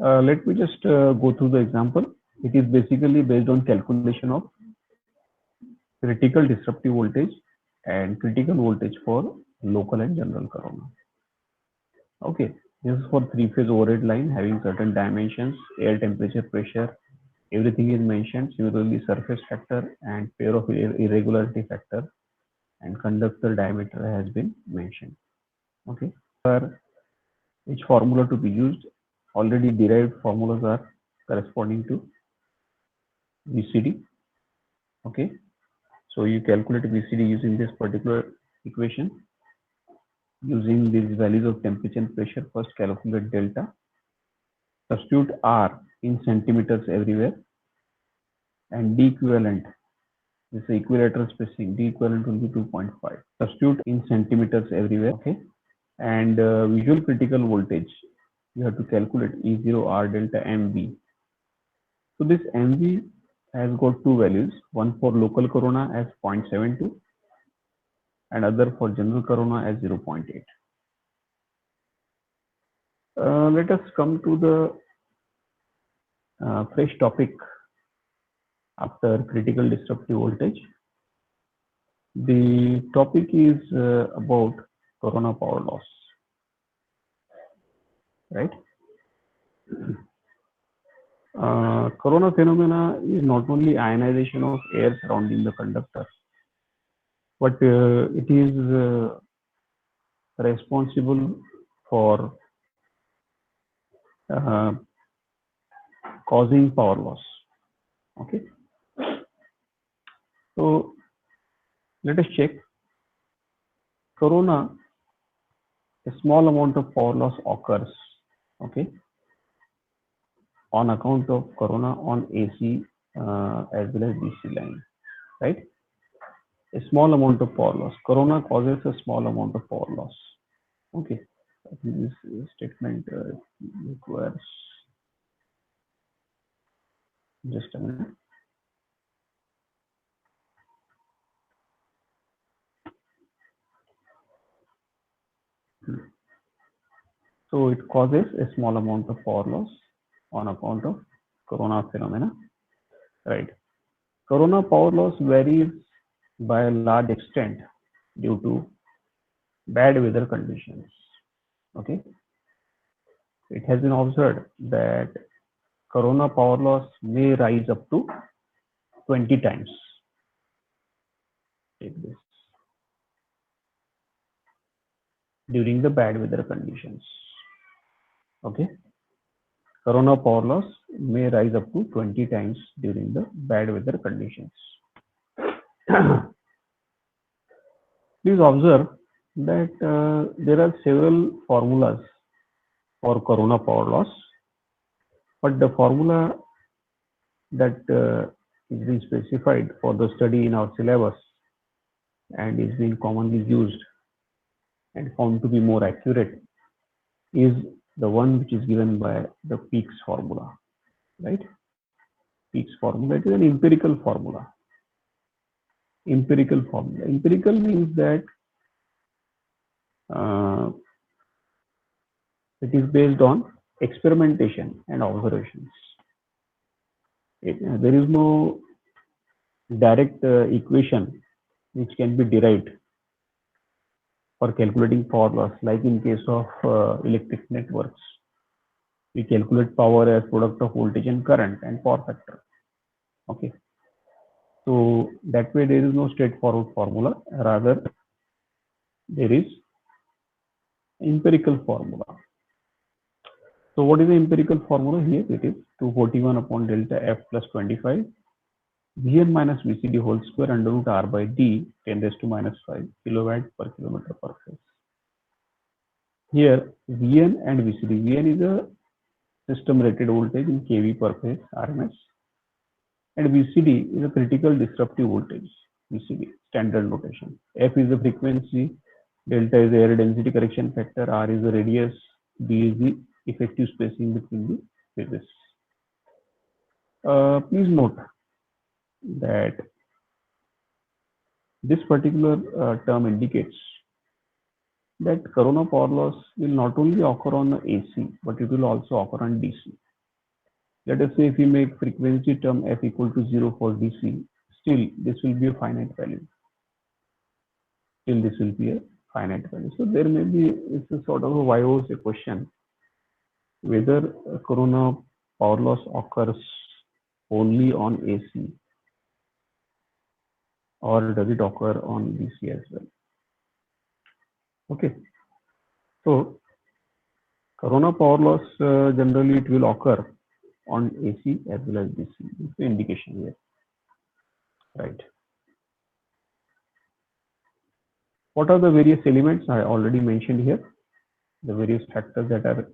Let me just go through the example. It is basically based on calculation of critical disruptive voltage and critical voltage for local and general corona. Okay, this is for three-phase overhead line having certain dimensions, air temperature, pressure, everything is mentioned. Similarly, surface factor and pair of irregularity factor and conductor diameter has been mentioned. Okay, for each formula to be used, already derived formulas are corresponding to VCD. Okay, so you calculate VCD using this particular equation. Using these values of temperature and pressure, first calculate delta. Substitute R in centimeters everywhere, and D equivalent, this is equilateral spacing, D equivalent will be 2.5. Substitute in centimeters everywhere. Okay, and visual critical voltage, you have to calculate E0 R delta MV. So this MV has got two values, one for local corona as 0.72 and other for general corona as 0.8. Let us come to the fresh topic after critical disruptive voltage. The topic is about corona power loss, right? Corona phenomena is not only ionization of air surrounding the conductor, but it is responsible for causing power loss. Okay, so let us check. Corona, a small amount of power loss occurs, okay, on account of corona on AC as well as DC line, right? A small amount of power loss. Corona causes a small amount of power loss. Okay, I think this statement requires just a minute. So it causes a small amount of power loss on account of corona phenomena, right? Corona power loss varies by a large extent due to bad weather conditions. Okay, it has been observed that corona power loss may rise up to 20 times. Take this during the bad weather conditions. Okay, corona power loss may rise up to 20 times during the bad weather conditions. Please observe that there are several formulas for corona power loss, but the formula that is being specified for the study in our syllabus and is being commonly used and found to be more accurate is the one which is given by the Peaks formula, right? Peaks formula, it is an empirical formula. Empirical formula. Empirical means that it is based on experimentation and observations. There is no direct equation which can be derived for calculating power loss, like in case of electric networks. We calculate power as product of voltage and current and power factor. Okay, so that way there is no straightforward formula, rather there is empirical formula. So what is the empirical formula here? It is 241 upon delta F plus 25 Vn minus VCD whole square under root R by D 10 raised to minus 5 kilowatt per kilometer per phase. Here Vn and VCD. Vn is a system rated voltage in kV per phase RMS, and VCD is a critical disruptive voltage. VCD standard notation. F is the frequency, delta is the air density correction factor, R is the radius, D is the effective spacing between the phases. Please note that this particular term indicates that corona power loss will not only occur on the AC, but it will also occur on DC. Let us say if we make frequency term f equal to 0 for DC, still this will be a finite value. Still this will be a finite value. So there may be, it's a sort of a YOC question, whether corona power loss occurs only on AC or does it occur on DC as well. Okay, so corona power loss generally it will occur on AC as well as DC. It's the indication here, right? What are the various elements I already mentioned here? The various factors that are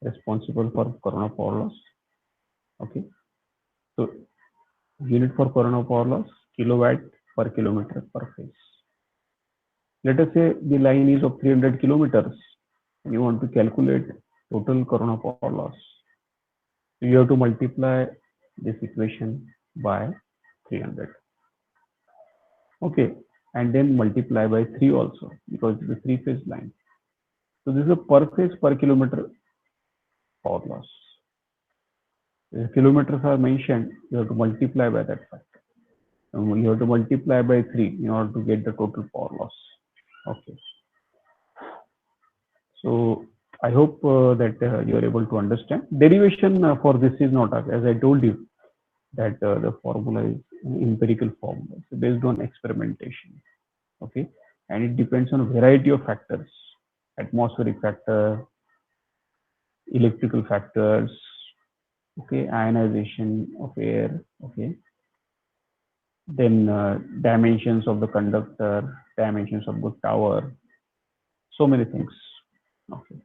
responsible for corona power loss. Okay, so unit for corona power loss, kilowatt per kilometer per phase. Let us say the line is of 300 kilometers and you want to calculate total corona power loss. So you have to multiply this equation by 300. Okay, and then multiply by 3 also because it's a 3-phase line. So this is a per phase per kilometer power loss. If kilometers are mentioned, you have to multiply by that factor. You have to multiply by 3 in order to get the total power loss. Okay. So I hope that you are able to understand. Derivation for this is not, as I told you, that the formula is an empirical formula. It's based on experimentation. Okay. And it depends on a variety of factors, atmospheric factor, electrical factors, okay, ionization of air, okay, then dimensions of the conductor, dimensions of the tower, so many things. Okay.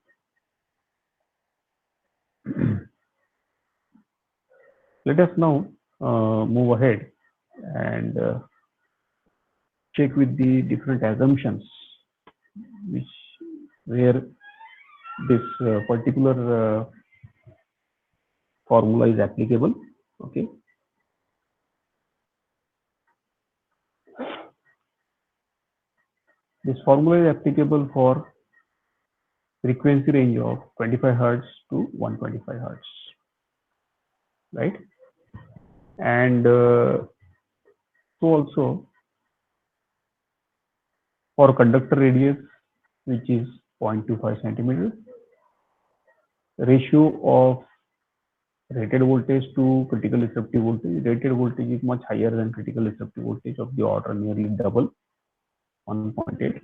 Let us now move ahead and check with the different assumptions where this particular formula is applicable. Okay. This formula is applicable for frequency range of 25 Hertz to 125 Hertz, right? And so also for conductor radius, which is 0.25 centimeters, ratio of rated voltage to critical disruptive voltage. Rated voltage is much higher than critical disruptive voltage of the order nearly double, 1.8.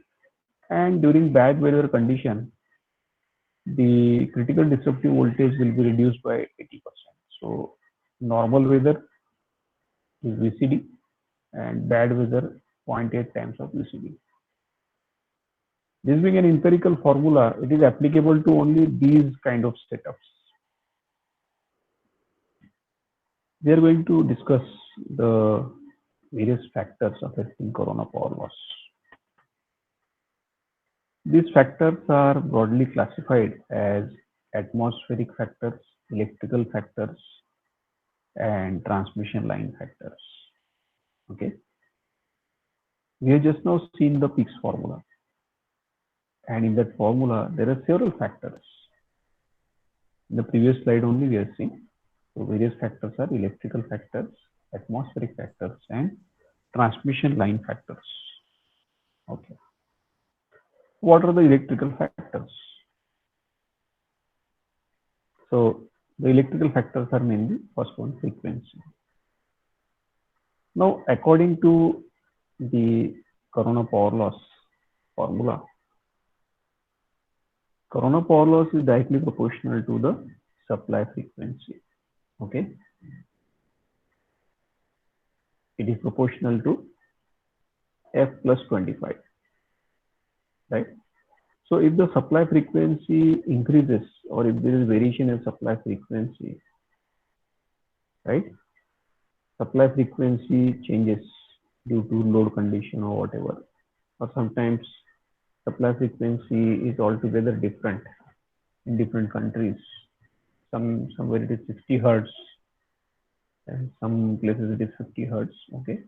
And during bad weather condition, the critical disruptive voltage will be reduced by 80%. So normal weather is VCD and bad weather 0.8 times of VCD. This being an empirical formula, it is applicable to only these kind of setups. We are going to discuss the various factors affecting corona power loss. These factors are broadly classified as atmospheric factors, electrical factors, and transmission line factors. Okay. We have just now seen the Peaks formula. And in that formula, there are several factors. In the previous slide only we have seen. So various factors are electrical factors, atmospheric factors, and transmission line factors. Okay. What are the electrical factors? So the electrical factors are mainly first one, frequency. Now, according to the corona power loss formula, corona power loss is directly proportional to the supply frequency. Okay. It is proportional to F plus 25, right? So if the supply frequency increases or if there is variation in supply frequency, right? Supply frequency changes due to load condition or whatever, or sometimes supply frequency is altogether different in different countries. Somewhere it is 60 Hertz and some places it is 50 Hertz. Okay.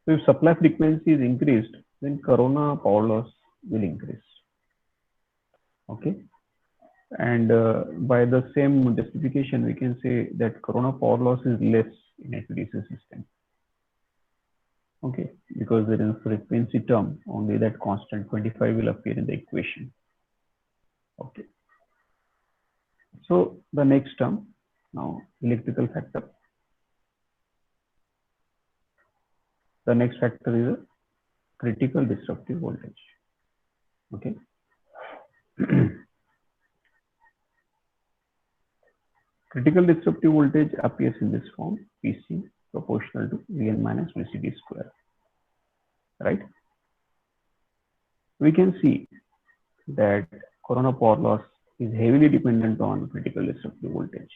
So if supply frequency is increased, then corona power loss will increase. Okay. And by the same justification, we can say that corona power loss is less in HVDC system. Okay, because there is a frequency term, only that constant 25 will appear in the equation. Okay. So the next term, now electrical factor. The next factor is a critical disruptive voltage. Okay. Critical disruptive voltage appears in this form, PC proportional to Vn minus VCD square. Right? We can see that corona power loss is heavily dependent on critical disruptive voltage.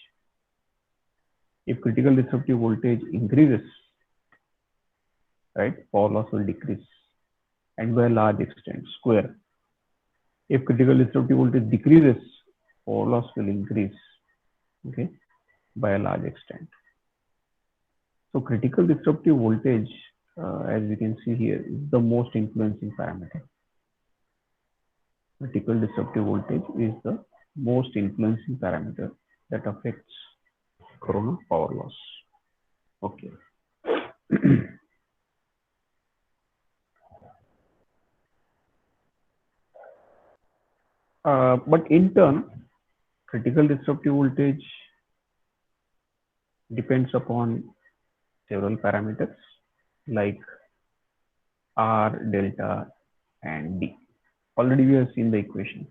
If critical disruptive voltage increases, right, power loss will decrease, and by a large extent, square. If critical disruptive voltage decreases, power loss will increase, okay, by a large extent. So critical disruptive voltage, as we can see here, is the most influencing parameter. Critical disruptive voltage is the most influencing parameter that affects corona power loss. Okay. But in turn, critical disruptive voltage depends upon several parameters like R, delta, and D. Already we have seen the equation.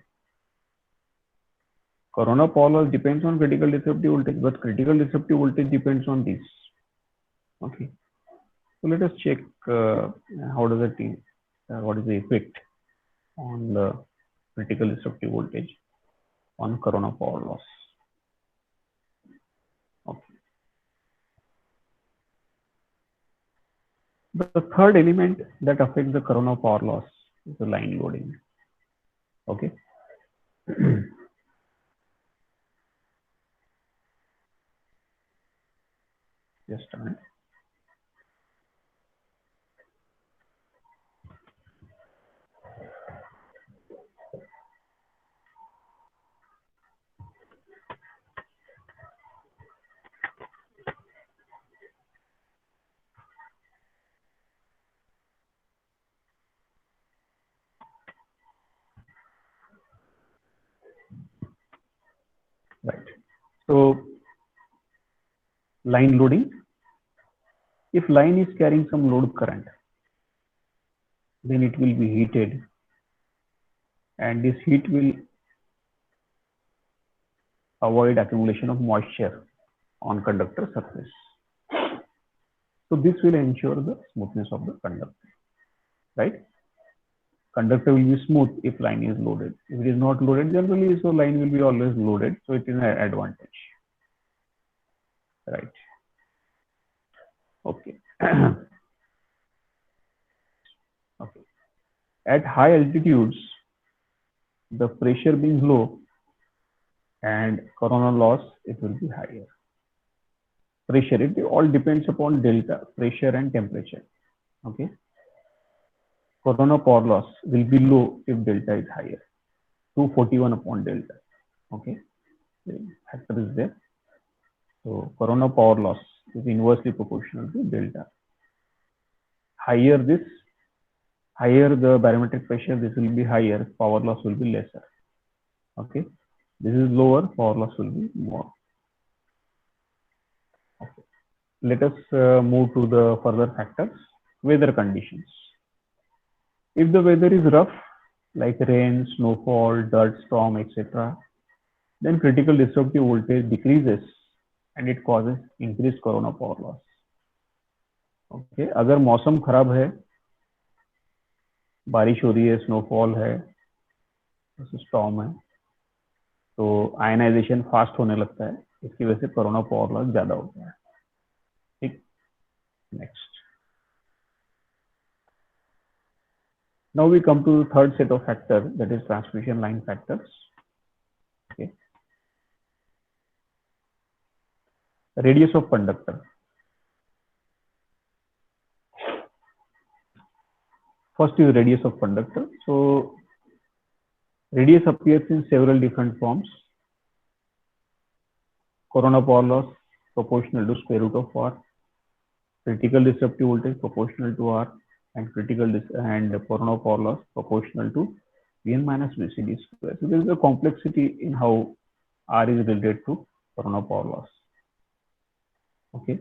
Corona power loss depends on critical disruptive voltage, but critical disruptive voltage depends on this. Okay. So let us check how does it, what is the effect on the critical disruptive voltage on corona power loss. Okay. The third element that affects the corona power loss is the line loading. Okay. Just a minute. Right. So line loading. If line is carrying some load current, then it will be heated, and this heat will avoid accumulation of moisture on conductor surface. So this will ensure the smoothness of the conductor, right? Conductor will be smooth if line is loaded. If it is not loaded, generally, so line will be always loaded. So it is an advantage, right? Okay. Okay. At high altitudes, the pressure being low and corona loss, it will be higher. Pressure, it all depends upon delta, pressure and temperature. Okay. Corona power loss will be low if delta is higher, 241 upon delta. Okay. The factor is there. So corona power loss is inversely proportional to delta. Higher this, higher the barometric pressure, this will be higher, power loss will be lesser. Okay. This is lower, power loss will be more. Okay. Let us move to the further factors. Weather conditions. If the weather is rough, like rain, snowfall, dirt storm, etc., then critical disruptive voltage decreases and it causes increased corona power loss. Okay. अगर मौसम खराब है, बारिश हो रही है, snowfall है, storm है, तो आयनाइजेशन फास्ट होने लगता है, इसकी वजह से कोरोना पावर लॉस ज्यादा होता है. ठीक. Next. Now we come to the third set of factors, that is transmission line factors. Okay. Radius of conductor. First is radius of conductor. So radius appears in several different forms. corona power loss proportional to square root of R, critical disruptive voltage proportional to R, and corona power loss proportional to Vn minus VCD square. So there is a complexity in how R is related to corona power loss. Okay.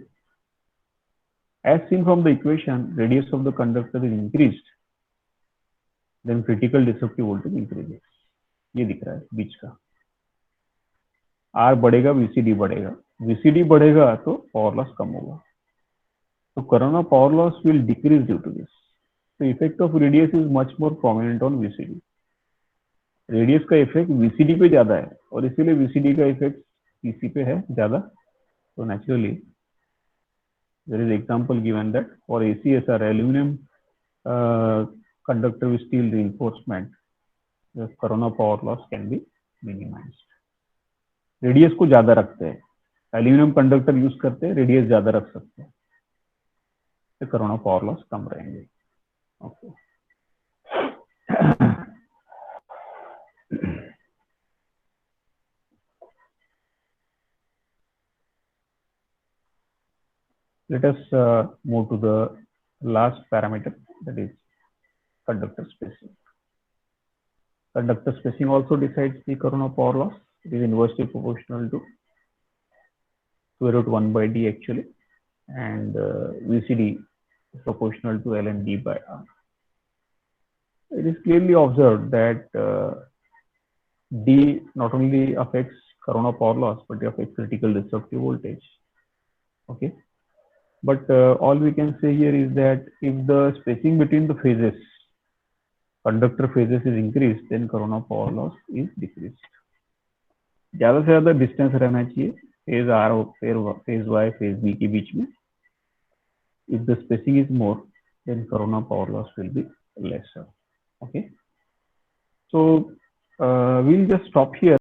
As seen from the equation, radius of the conductor is increased, then critical disruptive voltage increases. ये दिख रहा है बीच का. R बढ़ेगा, VCD बढ़ेगा. VCD बढ़ेगा तो power loss कम होगा. So corona power loss will decrease due to this. The effect of radius is much more prominent on VCD. Radius का इफेक्ट VCD पे ज्यादा है और इसीलिए VCD का इफेक्ट PC पे है ज्यादा. So naturally, there is example given that for ACSR, aluminum conductor with steel reinforcement, the corona power loss can be minimized. Radius को ज्यादा रखते हैं, एल्यूमिनियम कंडक्टर यूज करते हैं, रेडियस ज्यादा रख सकते हैं, तो कोरोना पावर लॉस कम रहेंगे. Okay. Let us move to the last parameter, that is conductor spacing. Conductor spacing also decides the corona power loss. It is inversely proportional to square root 1 by D actually, and VCD is proportional to ln D by R. It is clearly observed that D not only affects corona power loss, but it affects critical disruptive voltage. Okay. But all we can say here is that if the spacing between the phases, conductor phases is increased, then corona power loss is decreased. ज़्यादा से ज़्यादा distance रहना चाहिए phase are और phase Y phase B के बीच में. If the spacing is more, then corona power loss will be lesser. Okay. So we'll just stop here.